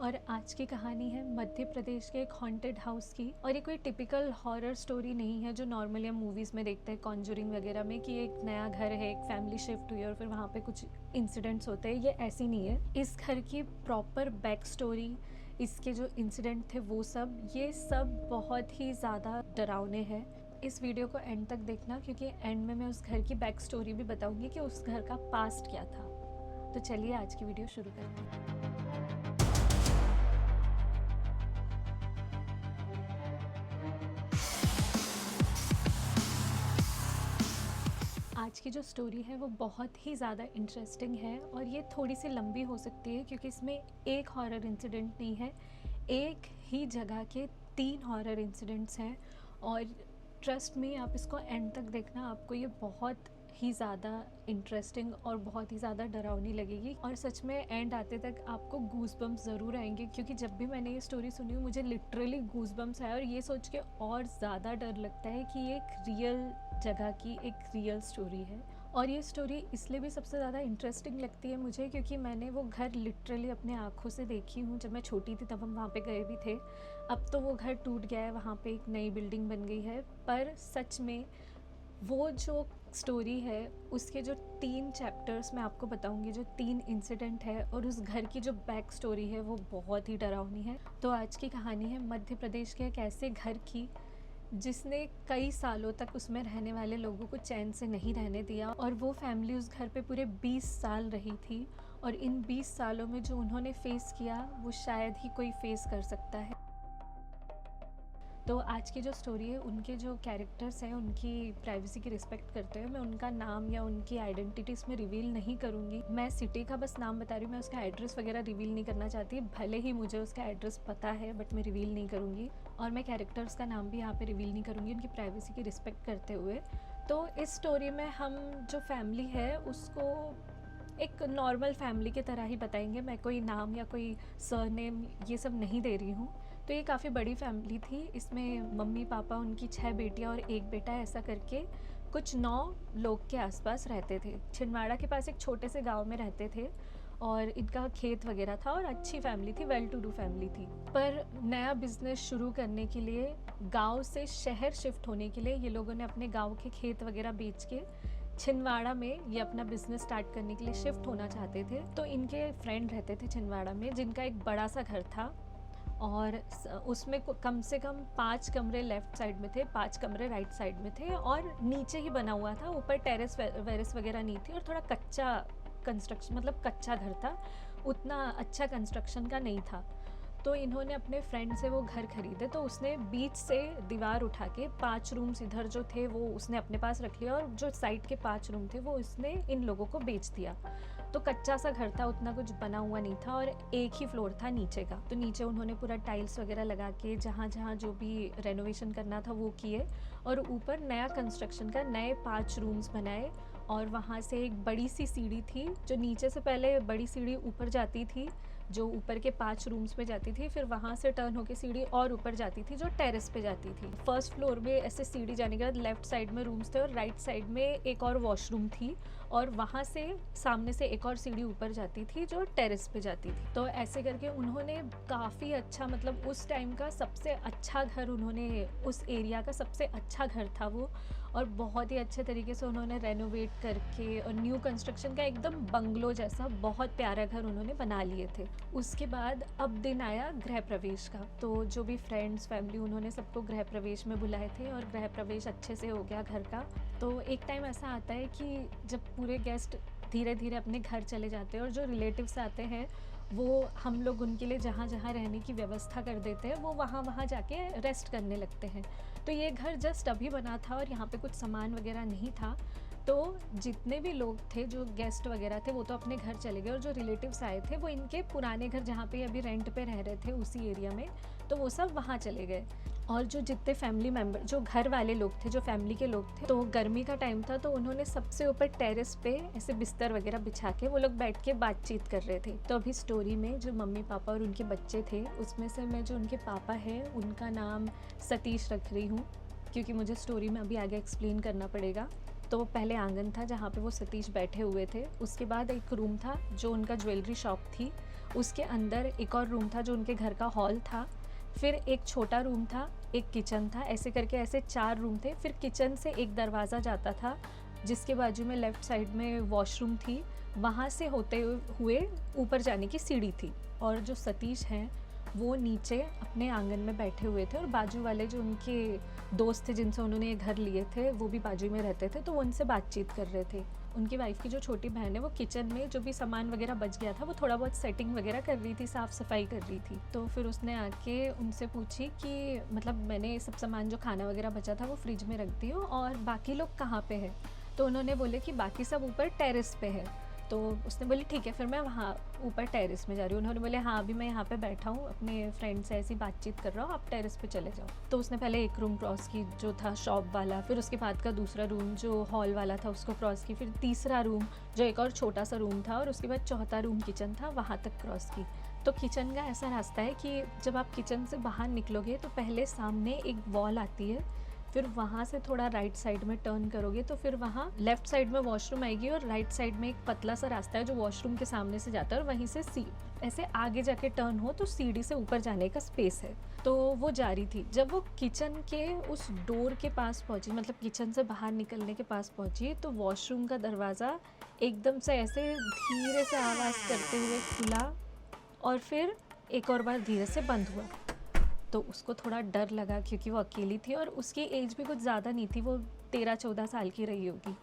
और आज की कहानी है मध्य प्रदेश के एक हॉन्टेड हाउस की। और ये कोई टिपिकल हॉरर स्टोरी नहीं है जो नॉर्मली हम मूवीज़ में देखते हैं कॉन्जरिंग वगैरह में, कि एक नया घर है, एक फैमिली शिफ्ट हुई और फिर वहाँ पे कुछ इंसिडेंट्स होते हैं। ये ऐसी नहीं है। इस घर की प्रॉपर बैक स्टोरी, इसके जो इंसिडेंट थे वो सब, ये सब बहुत ही ज़्यादा डरावने हैं। इस वीडियो को एंड तक देखना, क्योंकि एंड में मैं उस घर की बैक स्टोरी भी बताऊंगी कि उस घर का पास्ट क्या था। तो चलिए आज की वीडियो शुरू करते हैं। आज की जो स्टोरी है वो बहुत ही ज़्यादा इंटरेस्टिंग है और ये थोड़ी सी लंबी हो सकती है, क्योंकि इसमें एक हॉरर इंसिडेंट नहीं है, एक ही जगह के 3 हॉरर इंसिडेंट्स हैं। और ट्रस्ट में आप इसको एंड तक देखना, आपको ये बहुत ही ज़्यादा इंटरेस्टिंग और बहुत ही ज़्यादा डरावनी लगेगी। और सच में एंड आते तक आपको गूज बम्स ज़रूर आएंगे, क्योंकि जब भी मैंने ये स्टोरी सुनी मुझे लिटरली गूज बम्स आए और ये सोच के और ज़्यादा डर लगता है कि ये एक रियल जगह की एक रियल स्टोरी है। और ये स्टोरी इसलिए भी सबसे ज़्यादा इंटरेस्टिंग लगती है मुझे, क्योंकि मैंने वो घर लिटरली अपने आँखों से देखी हूँ। जब मैं छोटी थी तब हम वहाँ पे गए भी थे। अब तो वो घर टूट गया है, वहाँ पे एक नई बिल्डिंग बन गई है। पर सच में वो जो स्टोरी है उसके जो 3 चैप्टर्स मैं आपको बताऊंगी, जो 3 इंसिडेंट है और उस घर की जो बैक स्टोरी है वो बहुत ही डरावनी है। तो आज की कहानी है मध्य प्रदेश के एक ऐसे घर की जिसने कई सालों तक उसमें रहने वाले लोगों को चैन से नहीं रहने दिया। और वो फैमिली उस घर पे पूरे 20 साल रही थी और इन 20 सालों में जो उन्होंने फेस किया वो शायद ही कोई फेस कर सकता है। तो आज की जो स्टोरी है, उनके जो कैरेक्टर्स हैं उनकी प्राइवेसी की रिस्पेक्ट करते हुए मैं उनका नाम या उनकी आइडेंटिटी इसमें रिवील नहीं करूँगी। मैं सिटी का बस नाम बता रही हूँ, मैं उसका एड्रेस वगैरह रिवील नहीं करना चाहती। भले ही मुझे उसका एड्रेस पता है बट मैं रिवील नहीं करूँगी। और मैं कैरेक्टर्स का नाम भी यहाँ पे रिवील नहीं करूँगी, उनकी प्राइवेसी की रिस्पेक्ट करते हुए। तो इस स्टोरी में हम जो फैमिली है उसको एक नॉर्मल फैमिली की तरह ही बताएंगे। मैं कोई नाम या कोई सरनेम ये सब नहीं दे रही हूँ। तो ये काफ़ी बड़ी फैमिली थी। इसमें मम्मी पापा, उनकी 6 बेटियाँ और 1 बेटा, ऐसा करके कुछ 9 लोग के आसपास रहते थे। छिंदवाड़ा के पास एक छोटे से गांव में रहते थे और इनका खेत वगैरह था और अच्छी फैमिली थी, वेल टू डू फैमिली थी। पर नया बिजनेस शुरू करने के लिए, गांव से शहर शिफ्ट होने के लिए, ये लोगों ने अपने गांव के खेत वगैरह बेच के छिंदवाड़ा में ये अपना बिजनेस स्टार्ट करने के लिए शिफ्ट होना चाहते थे। तो इनके फ्रेंड रहते थे छिंदवाड़ा में, जिनका एक बड़ा सा घर था और उसमें कम से कम 5 कमरे लेफ़्ट साइड में थे, 5 कमरे राइट साइड में थे और नीचे ही बना हुआ था। ऊपर टेरेस वेरेस वगैरह नहीं थी और थोड़ा कच्चा कंस्ट्रक्शन, मतलब कच्चा घर था, उतना अच्छा कंस्ट्रक्शन का नहीं था। तो इन्होंने अपने फ्रेंड से वो घर खरीदे, तो उसने बीच से दीवार उठा के 5 रूम्स इधर जो थे वो उसने अपने पास रख लिया और जो साइड के 5 रूम थे वो उसने इन लोगों को बेच दिया। तो कच्चा सा घर था, उतना कुछ बना हुआ नहीं था और एक ही फ्लोर था नीचे का। तो नीचे उन्होंने पूरा टाइल्स वगैरह लगा के जहाँ जहाँ जो भी रेनोवेशन करना था वो किए और ऊपर नया कंस्ट्रक्शन का नए 5 रूम्स बनाए। और वहाँ से एक बड़ी सी सीढ़ी थी, जो नीचे से पहले बड़ी सीढ़ी ऊपर जाती थी जो ऊपर के 5 रूम्स में जाती थी, फिर वहाँ से टर्न होकर सीढ़ी और ऊपर जाती थी जो टेरेस पे जाती थी। फर्स्ट फ्लोर में ऐसे सीढ़ी जाने के बाद लेफ्ट साइड में रूम्स थे और राइट साइड में एक और वॉशरूम थी और वहाँ से सामने से एक और सीढ़ी ऊपर जाती थी जो टेरेस पे जाती थी। तो ऐसे करके उन्होंने काफ़ी अच्छा, मतलब उस टाइम का सबसे अच्छा घर, उन्होंने उस एरिया का सबसे अच्छा घर था वो, और बहुत ही अच्छे तरीके से उन्होंने रेनोवेट करके और न्यू कंस्ट्रक्शन का एकदम बंगलो जैसा बहुत प्यारा घर उन्होंने बना लिए थे। उसके बाद अब दिन आया गृह प्रवेश का। तो जो भी फ्रेंड्स, फैमिली, उन्होंने सबको गृह प्रवेश में बुलाए थे और गृह प्रवेश अच्छे से हो गया घर का। तो एक टाइम ऐसा आता है कि जब पूरे गेस्ट धीरे धीरे अपने घर चले जाते हैं और जो रिलेटिव्स आते हैं वो हम लोग उनके लिए जहाँ जहाँ रहने की व्यवस्था कर देते हैं, वो वहाँ वहाँ जाके रेस्ट करने लगते हैं। तो ये घर जस्ट अभी बना था और यहाँ पे कुछ सामान वगैरह नहीं था। तो जितने भी लोग थे, जो गेस्ट वगैरह थे, वो तो अपने घर चले गए और जो रिलेटिव्स आए थे वो इनके पुराने घर, जहाँ पे अभी रेंट पे रह रहे थे उसी एरिया में, तो वो सब वहाँ चले गए। और जो जितने फैमिली मेम्बर, जो घर वाले लोग थे, जो फैमिली के लोग थे, तो गर्मी का टाइम था तो उन्होंने सबसे ऊपर टेरेस पे ऐसे बिस्तर वगैरह बिछा के वो लोग बैठ के बातचीत कर रहे थे। तो अभी स्टोरी में जो मम्मी पापा और उनके बच्चे थे, उसमें से मैं जो उनके पापा हैं उनका नाम सतीश रख रही हूँ, क्योंकि मुझे स्टोरी में अभी आगे एक्सप्लेन करना पड़ेगा। तो पहले आंगन था जहाँ पे वो सतीश बैठे हुए थे, उसके बाद एक रूम था जो उनका ज्वेलरी शॉप थी उसके अंदर एक और रूम था जो उनके घर का हॉल था, फिर एक छोटा रूम था, एक किचन था, ऐसे करके ऐसे 4 रूम थे। फिर किचन से एक दरवाज़ा जाता था जिसके बाजू में लेफ़्ट साइड में वॉशरूम थी, वहाँ से होते हुए ऊपर जाने की सीढ़ी थी। और जो सतीश हैं वो नीचे अपने आंगन में बैठे हुए थे और बाजू वाले जो उनके दोस्त थे जिनसे उन्होंने ये घर लिए थे वो भी बाजू में रहते थे, तो वो उनसे बातचीत कर रहे थे। उनकी वाइफ़ की जो छोटी बहन है वो किचन में जो भी सामान वगैरह बच गया था वो थोड़ा बहुत सेटिंग वगैरह कर रही थी, साफ़ सफाई कर रही थी। तो फिर उसने आके उनसे पूछी कि मतलब मैंने सब सामान जो खाना वगैरह बचा था वो फ्रिज में रख दियो और बाकी लोग कहाँ पे हैं? तो उन्होंने बोले कि बाकी सब ऊपर टेरेस पे है। तो उसने बोली ठीक है, फिर मैं वहाँ ऊपर टेरेस में जा रही हूँ। उन्होंने बोले हाँ अभी मैं यहाँ पे बैठा हूँ, अपने फ्रेंड से ऐसी बातचीत कर रहा हूँ, आप टेरेस पे चले जाओ। तो उसने पहले एक रूम क्रॉस की जो था शॉप वाला, फिर उसके बाद का दूसरा रूम जो हॉल वाला था उसको क्रॉस की, फिर तीसरा रूम जो एक और छोटा सा रूम था, और उसके बाद चौथा रूम किचन था, वहाँ तक क्रॉस की। तो किचन का ऐसा रास्ता है कि जब आप किचन से बाहर निकलोगे तो पहले सामने एक वॉल आती है, फिर वहाँ से थोड़ा राइट साइड में टर्न करोगे तो फिर वहाँ लेफ्ट साइड में वॉशरूम आएगी और राइट साइड में एक पतला सा रास्ता है जो वॉशरूम के सामने से जाता है, और वहीं से ऐसे आगे जाके टर्न हो तो सीढ़ी से ऊपर जाने का स्पेस है। तो वो जा रही थी, जब वो किचन के उस डोर के पास पहुंची, मतलब किचन से बाहर निकलने के पास पहुंची, तो वॉशरूम का दरवाज़ा एकदम से ऐसे धीरे से आवाज़ करते हुए खुला और फिर एक और बार धीरे से बंद हुआ। तो उसको थोड़ा डर लगा क्योंकि वो अकेली थी और उसकी एज भी कुछ ज़्यादा नहीं थी, वो 13-14 साल की रही होगी,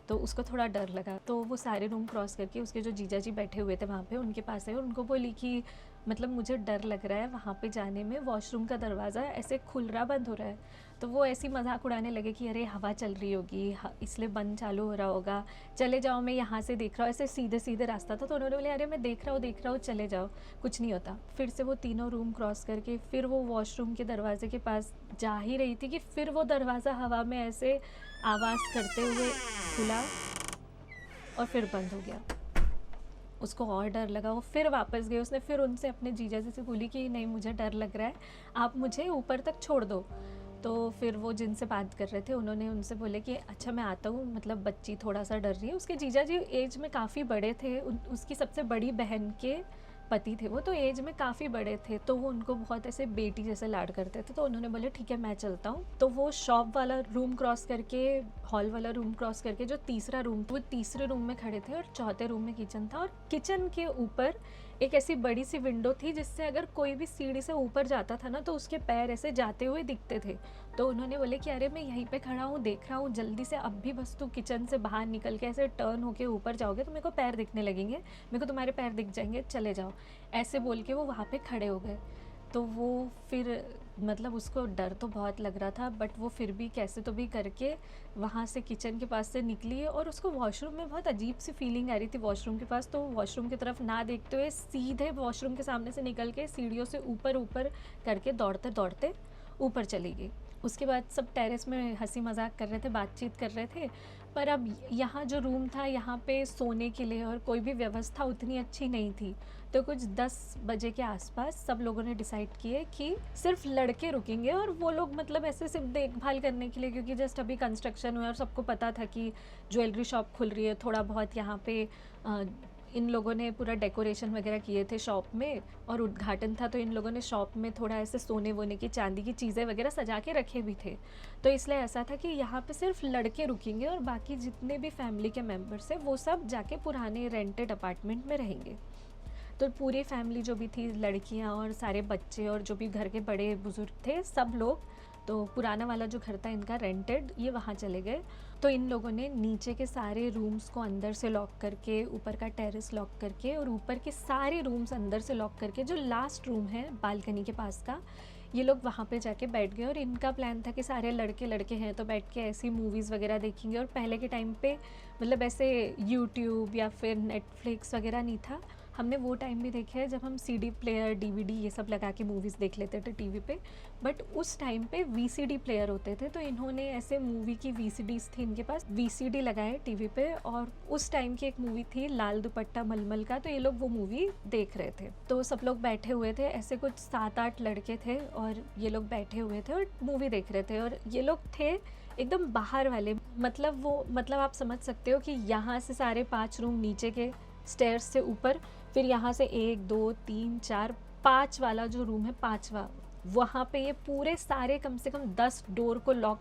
तो उसको थोड़ा डर लगा। तो वो सारे रूम क्रॉस करके उसके जो जीजा जी बैठे हुए थे वहाँ पे उनके पास है और उनको बोली कि मतलब मुझे डर लग रहा है वहाँ पे जाने में, वॉशरूम का दरवाज़ा ऐसे खुल रहा बंद हो रहा है। तो वो ऐसी मजाक उड़ाने लगे कि अरे हवा चल रही होगी इसलिए बंद चालू हो रहा होगा, चले जाओ मैं यहाँ से देख रहा हूँ, ऐसे सीधे सीधे रास्ता था। तो उन्होंने बोले अरे मैं देख रहा हूँ चले जाओ, कुछ नहीं होता। फिर से वो तीनों रूम क्रॉस करके फिर वो वॉशरूम के दरवाजे के पास जा ही रही थी कि फिर वो दरवाज़ा हवा में ऐसे आवाज़ करते हुए खुला और फिर बंद हो गया। उसको और डर लगा, वो फिर वापस गई। उसने फिर उनसे अपने जीजा जी से बोली कि नहीं मुझे डर लग रहा है, आप मुझे ऊपर तक छोड़ दो। तो फिर वो जिनसे बात कर रहे थे उन्होंने उनसे बोले कि अच्छा मैं आता हूँ, मतलब बच्ची थोड़ा सा डर रही है। उसके जीजा जी एज में काफ़ी बड़े थे, उसकी सबसे बड़ी बहन के पति थे वो, तो एज में काफ़ी बड़े थे, तो वो उनको बहुत ऐसे बेटी जैसे लाड करते थे। तो उन्होंने बोले ठीक है मैं चलता हूँ। तो वो शॉप वाला रूम क्रॉस करके, हॉल वाला रूम क्रॉस करके जो तीसरा रूम, वो तीसरे रूम में खड़े थे और चौथे रूम में किचन था। और किचन के ऊपर एक ऐसी बड़ी सी विंडो थी जिससे अगर कोई भी सीढ़ी से ऊपर जाता था ना तो उसके पैर ऐसे जाते हुए दिखते थे। तो उन्होंने बोले कि अरे मैं यहीं पे खड़ा हूँ देख रहा हूँ, जल्दी से अब भी बस तू किचन से बाहर निकल के ऐसे टर्न होके ऊपर जाओगे तो मेरे को पैर दिखने लगेंगे, मेरे को तुम्हारे पैर दिख जाएंगे, चले जाओ। ऐसे बोल के वो वहाँ पे खड़े हो गए। तो वो फिर मतलब उसको डर तो बहुत लग रहा था, बट वो फिर भी कैसे तो भी करके वहाँ से किचन के पास से निकली और उसको वॉशरूम में बहुत अजीब सी फीलिंग आ रही थी वॉशरूम के पास। तो वॉशरूम की तरफ ना देखते हुए सीधे वॉशरूम के सामने से निकल के सीढ़ियों से ऊपर ऊपर करके दौड़ते दौड़ते ऊपर चली गई। उसके बाद सब टेरेस में हंसी मजाक कर रहे थे, बातचीत कर रहे थे। पर अब यहाँ जो रूम था यहाँ पे सोने के लिए और कोई भी व्यवस्था उतनी अच्छी नहीं थी। तो कुछ 10 बजे के आसपास सब लोगों ने डिसाइड किए कि सिर्फ लड़के रुकेंगे, और वो लोग मतलब ऐसे सिर्फ देखभाल करने के लिए, क्योंकि जस्ट अभी कंस्ट्रक्शन हुआ और सबको पता था कि ज्वेलरी शॉप खुल रही है, थोड़ा बहुत यहाँ पे इन लोगों ने पूरा डेकोरेशन वगैरह किए थे शॉप में और उद्घाटन था, तो इन लोगों ने शॉप में थोड़ा ऐसे सोने वोने की चांदी की चीज़ें वगैरह सजा के रखे भी थे। तो इसलिए ऐसा था कि यहाँ पे सिर्फ लड़के रुकेंगे और बाकी जितने भी फैमिली के मेम्बर्स हैं वो सब जाके पुराने रेंटेड अपार्टमेंट में रहेंगे। तो पूरी फैमिली जो भी थी, लड़कियाँ और सारे बच्चे और जो भी घर के बड़े बुजुर्ग थे, सब लोग, तो पुराना वाला जो घर था इनका रेंटेड, ये वहाँ चले गए। तो इन लोगों ने नीचे के सारे रूम्स को अंदर से लॉक करके, ऊपर का टेरेस लॉक करके और ऊपर के सारे रूम्स अंदर से लॉक करके, जो लास्ट रूम है बालकनी के पास का, ये लोग वहाँ पे जाके बैठ गए। और इनका प्लान था कि सारे लड़के लड़के हैं तो बैठ के ऐसी मूवीज़ वगैरह देखेंगे। और पहले के टाइम पे मतलब ऐसे यूट्यूब या फिर नेटफ्लिक्स वगैरह नहीं था। हमने वो टाइम भी देखे है जब हम सीडी प्लेयर, डीवीडी ये सब लगा के मूवीज़ देख लेते थे टीवी पे, बट उस टाइम पे वीसीडी प्लेयर होते थे। तो इन्होंने ऐसे मूवी की वीसीडीज थी इनके पास, वीसीडी लगाए टीवी पे, और उस टाइम की एक मूवी थी लाल दुपट्टा मलमल का, तो ये लोग वो मूवी देख रहे थे। तो सब लोग बैठे हुए थे, ऐसे कुछ 7-8 लड़के थे और ये लोग बैठे हुए थे और मूवी देख रहे थे। और ये लोग थे एकदम बाहर वाले, मतलब आप समझ सकते हो कि यहाँ से सारे 5 रूम नीचे के स्टेयर्स से ऊपर, फिर यहाँ से 1 2 3 4 5 वाला जो रूम है, पाँचवा, वहाँ पे ये पूरे सारे कम से कम 10 डोर को लॉक,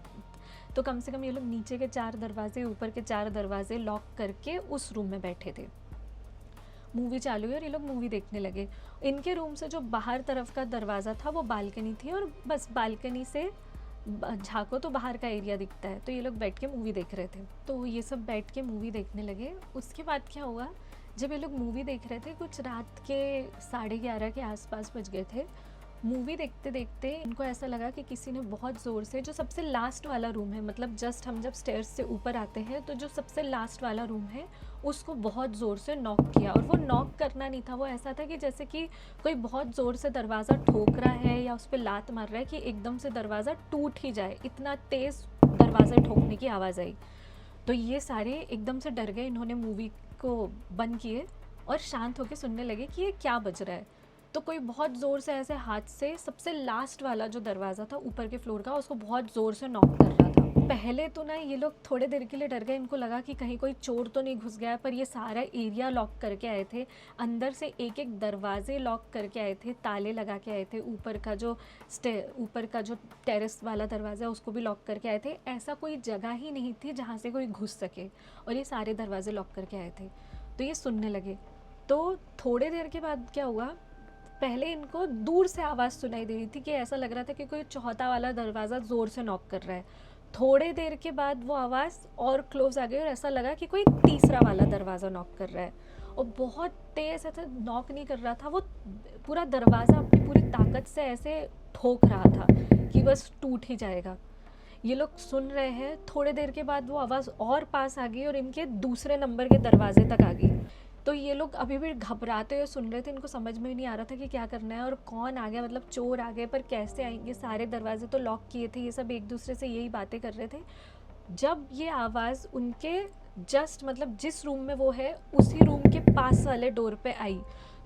तो कम से कम ये लोग नीचे के 4 दरवाजे, ऊपर के 4 दरवाजे लॉक करके उस रूम में बैठे थे। मूवी चालू हुई और ये लोग मूवी देखने लगे। इनके रूम से जो बाहर तरफ का दरवाज़ा था वो बालकनी थी, और बस बालकनी से झाँको तो बाहर का एरिया दिखता है। तो ये लोग बैठ के मूवी देख रहे थे। तो ये सब बैठ के मूवी देखने लगे। उसके बाद क्या हुआ, जब ये लोग मूवी देख रहे थे, कुछ रात के 11:30 के आसपास बज गए थे। मूवी देखते देखते इनको ऐसा लगा कि किसी ने बहुत ज़ोर से, जो सबसे लास्ट वाला रूम है, मतलब जस्ट हम जब स्टेयर्स से ऊपर आते हैं तो जो सबसे लास्ट वाला रूम है उसको बहुत ज़ोर से नॉक किया। और वो नॉक करना नहीं था, वो ऐसा था कि जैसे कि कोई बहुत ज़ोर से दरवाज़ा ठोक रहा है या उस पर लात मार रहा है कि एकदम से दरवाज़ा टूट ही जाए, इतना तेज़ दरवाज़ा ठोकने की आवाज़ आई। तो ये सारे एकदम से डर गए। इन्होंने मूवी को बंद किए और शांत होकर सुनने लगे कि ये क्या बज रहा है। तो कोई बहुत ज़ोर से ऐसे हाथ से सबसे लास्ट वाला जो दरवाज़ा था ऊपर के फ्लोर का, उसको बहुत ज़ोर से नॉक कर रहा था। पहले तो ना ये लोग थोड़े देर के लिए डर गए, इनको लगा कि कहीं कोई चोर तो नहीं घुस गया, पर ये सारा एरिया लॉक करके आए थे। अंदर से एक एक दरवाजे लॉक करके आए थे, ताले लगा के आए थे। ऊपर का जो टेरेस वाला दरवाज़ा उसको भी लॉक करके आए थे। ऐसा कोई जगह ही नहीं थी जहाँ से कोई घुस सके, और ये सारे दरवाजे लॉक करके आए थे। तो ये सुनने लगे। तो थोड़े देर के बाद क्या हुआ, पहले इनको दूर से आवाज़ सुनाई दे रही थी कि ऐसा लग रहा था कि कोई चौथा वाला दरवाज़ा ज़ोर से नॉक कर रहा है। थोड़े देर के बाद वो आवाज़ और क्लोज आ गई और ऐसा लगा कि कोई तीसरा वाला दरवाज़ा नॉक कर रहा है, और बहुत तेज़ ऐसे नॉक नहीं कर रहा था, वो पूरा दरवाज़ा अपनी पूरी ताकत से ऐसे ठोक रहा था कि बस टूट ही जाएगा। ये लोग सुन रहे हैं। थोड़े देर के बाद वो आवाज़ और पास आ गई और इनके दूसरे नंबर के दरवाजे तक आ गई। तो ये लोग अभी भी घबराते हुए सुन रहे थे, इनको समझ में नहीं आ रहा था कि क्या करना है और कौन आ गया, मतलब चोर आ गए, पर कैसे आएंगे, सारे दरवाजे तो लॉक किए थे। ये सब एक दूसरे से यही बातें कर रहे थे। जब ये आवाज़ उनके जस्ट, मतलब जिस रूम में वो है उसी रूम के पास वाले डोर पे आई,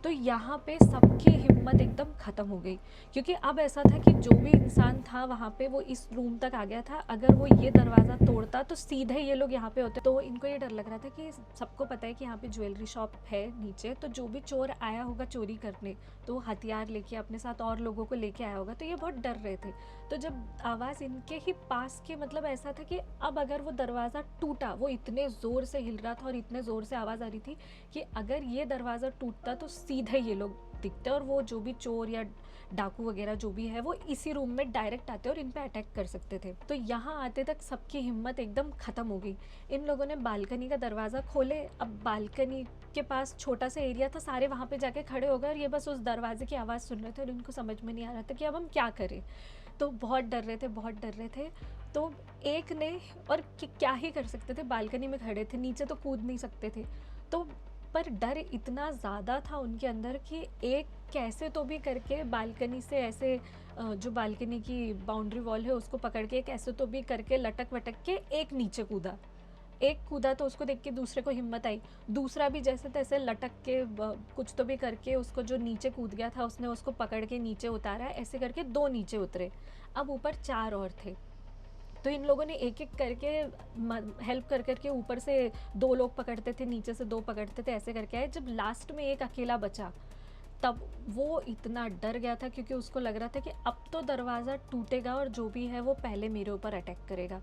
तो यहाँ पे सबकी हिम्मत एकदम ख़त्म हो गई। क्योंकि अब ऐसा था कि जो भी इंसान था वहाँ पे वो इस रूम तक आ गया था। अगर वो ये दरवाज़ा तोड़ता तो सीधे ये लोग यहाँ पे होते। तो इनको ये डर लग रहा था कि सबको पता है कि यहाँ पे ज्वेलरी शॉप है नीचे, तो जो भी चोर आया होगा चोरी करने, तो हथियार लेके अपने साथ और लोगों को लेके आया होगा। तो ये बहुत डर रहे थे। तो जब आवाज़ इनके ही पास के, मतलब ऐसा था कि अब अगर वो दरवाज़ा टूटा, वो इतने ज़ोर से हिल रहा था और इतने ज़ोर से आवाज़ आ रही थी कि अगर ये दरवाज़ा टूटता तो सीधे ये लोग दिखते और वो जो भी चोर या डाकू वगैरह जो भी है वो इसी रूम में डायरेक्ट आते और इन पे अटैक कर सकते थे। तो यहाँ आते तक सबकी हिम्मत एकदम ख़त्म हो गई। इन लोगों ने बालकनी का दरवाज़ा खोले। अब बालकनी के पास छोटा सा एरिया था, सारे वहाँ पे जाके खड़े हो गए और ये बस उस दरवाजे की आवाज़ सुन रहे थे और इनको समझ में नहीं आ रहा था कि अब हम क्या करें। तो बहुत डर रहे थे, बहुत डर रहे थे। तो एक ने, और क्या ही कर सकते थे, बालकनी में खड़े थे, नीचे तो कूद नहीं सकते थे। तो पर डर इतना ज़्यादा था उनके अंदर कि एक कैसे तो भी करके बालकनी से ऐसे जो बालकनी की बाउंड्री वॉल है उसको पकड़ के कैसे तो भी करके लटक वटक के एक नीचे कूदा। एक कूदा तो उसको देख के दूसरे को हिम्मत आई। दूसरा भी जैसे तैसे लटक के कुछ तो भी करके उसको, जो नीचे कूद गया था उसने उसको पकड़ के नीचे उतारा। ऐसे करके 2 नीचे उतरे। अब ऊपर 4 और थे। तो इन लोगों ने एक एक करके हेल्प कर करके, ऊपर से 2 लोग पकड़ते थे, नीचे से 2 पकड़ते थे, ऐसे करके आए। जब लास्ट में एक अकेला बचा तब वो इतना डर गया था क्योंकि उसको लग रहा था कि अब तो दरवाज़ा टूटेगा और जो भी है वो पहले मेरे ऊपर अटैक करेगा।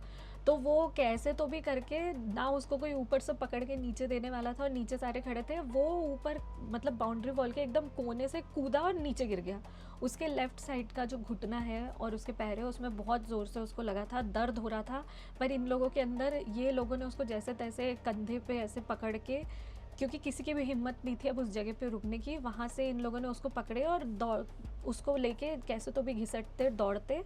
तो वो कैसे तो भी करके, ना उसको कोई ऊपर से पकड़ के नीचे देने वाला था और नीचे सारे खड़े थे, वो ऊपर मतलब बाउंड्री वॉल के एकदम कोने से कूदा और नीचे गिर गया। उसके लेफ़्ट साइड का जो घुटना है और उसके पैर है उसमें बहुत ज़ोर से उसको लगा था, दर्द हो रहा था। पर इन लोगों के अंदर, ये लोगों ने उसको जैसे तैसे कंधे पे ऐसे पकड़ के, क्योंकि किसी की भी हिम्मत नहीं थी अब उस जगह पे रुकने की, वहाँ से इन लोगों ने उसको पकड़े और उसको लेके कैसे तो भी घिसटते दौड़ते।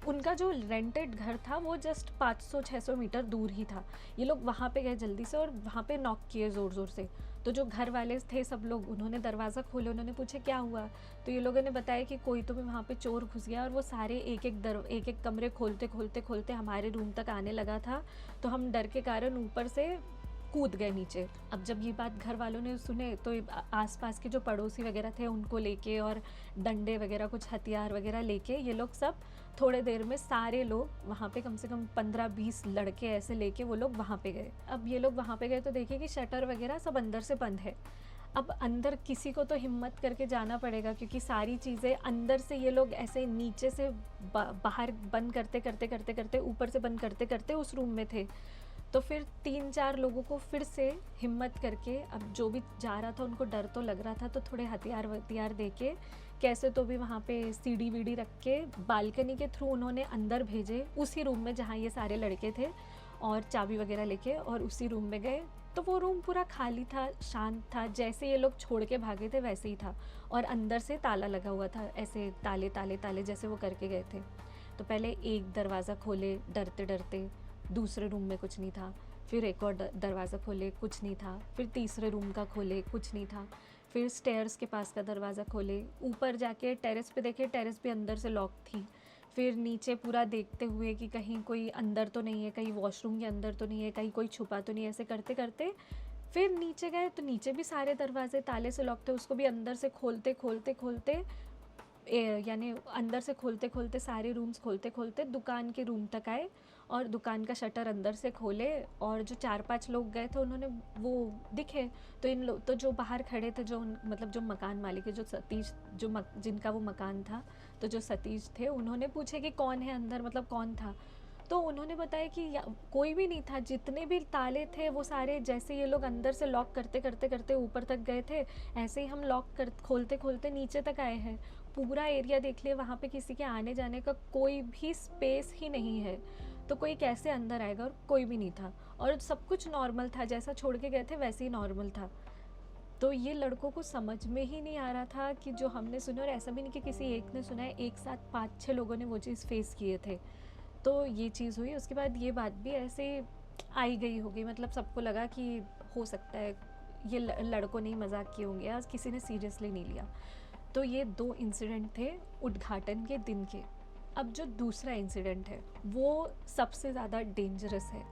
उनका जो रेंटेड घर था वो जस्ट 500-600 मीटर दूर ही था। ये लोग वहाँ पे गए जल्दी से और वहाँ पे नॉक किए ज़ोर ज़ोर से। तो जो घर वाले थे सब लोग, उन्होंने दरवाज़ा खोले, उन्होंने पूछे क्या हुआ। तो ये लोगों ने बताया कि कोई तो भी वहाँ पे चोर घुस गया और वो सारे एक एक कमरे खोलते खोलते खोलते हमारे रूम तक आने लगा था। तो हम डर के कारण ऊपर से कूद गए नीचे। अब जब ये बात घर वालों ने सुने तो आसपास के जो पड़ोसी वगैरह थे उनको लेके और डंडे वगैरह कुछ हथियार वगैरह लेके ये लोग सब थोड़े देर में सारे लोग वहाँ पे कम से कम 15-20 लड़के ऐसे लेके वो लोग वहाँ पे गए। अब ये लोग वहाँ पे गए तो देखे कि शटर वगैरह सब अंदर से बंद है। अब अंदर किसी को तो हिम्मत करके जाना पड़ेगा क्योंकि सारी चीज़ें अंदर से ये लोग ऐसे नीचे से बाहर बंद करते करते करते करते ऊपर से बंद करते करते उस रूम में थे। तो फिर 3-4 लोगों को फिर से हिम्मत करके, अब जो भी जा रहा था उनको डर तो लग रहा था, तो थोड़े हथियार वथियार दे के कैसे तो भी वहाँ पे सीढ़ी वीढ़ी रख के बालकनी के थ्रू उन्होंने अंदर भेजे उसी रूम में जहाँ ये सारे लड़के थे, और चाबी वगैरह लेके और उसी रूम में गए। तो वो रूम पूरा खाली था, शांत था, जैसे ये लोग छोड़ के भागे थे वैसे ही था, और अंदर से ताला लगा हुआ था, ऐसे ताले ताले ताले जैसे वो करके गए थे। तो पहले एक दरवाज़ा खोले डरते डरते, दूसरे रूम में कुछ नहीं था, फिर एक और दरवाज़ा खोले, कुछ नहीं था, फिर तीसरे रूम का खोले, कुछ नहीं था, फिर स्टेयर्स के पास का दरवाज़ा खोले, ऊपर जाके टेरेस पे देखे, टेरेस भी अंदर से लॉक थी, फिर नीचे पूरा देखते हुए कि कहीं कोई अंदर तो नहीं है, कहीं वॉशरूम के अंदर तो नहीं है, कहीं कोई छुपा तो नहीं है, ऐसे करते करते फिर नीचे गए तो नीचे भी सारे दरवाजे ताले से लॉक थे, उसको भी अंदर से खोलते खोलते खोलते यानी अंदर से खोलते खोलते सारे रूम्स खोलते खोलते दुकान के रूम तक आए, और दुकान का शटर अंदर से खोले, और जो 4-5 लोग गए थे उन्होंने वो दिखे, तो इन लोग तो जो बाहर खड़े थे, जो मतलब जो मकान मालिक है, जो सतीश, जो जिनका वो मकान था, तो जो सतीश थे उन्होंने पूछे कि कौन है अंदर, मतलब कौन था, तो उन्होंने बताया कि कोई भी नहीं था, जितने भी ताले थे वो सारे, जैसे ये लोग अंदर से लॉक करते करते करते ऊपर तक गए थे, ऐसे ही हम लॉक कर खोलते खोलते नीचे तक आए हैं। पूरा एरिया देख लिए, वहाँ पे किसी के आने जाने का कोई भी स्पेस ही नहीं है, तो कोई कैसे अंदर आएगा, और कोई भी नहीं था, और सब कुछ नॉर्मल था, जैसा छोड़ के गए थे वैसे ही नॉर्मल था। तो ये लड़कों को समझ में ही नहीं आ रहा था कि जो हमने सुना, और ऐसा भी नहीं कि किसी एक ने सुना है, एक साथ 5-6 लोगों ने वो चीज़ फेस किए थे। तो ये चीज़ हुई, उसके बाद ये बात भी ऐसे आई गई होगी, मतलब सबको लगा कि हो सकता है ये लड़कों ने ही मजाक किए होंगे, आज किसी ने सीरियसली नहीं लिया। तो ये 2 इंसिडेंट थे उद्घाटन के दिन के। अब जो दूसरा इंसिडेंट है वो सबसे ज़्यादा डेंजरस है।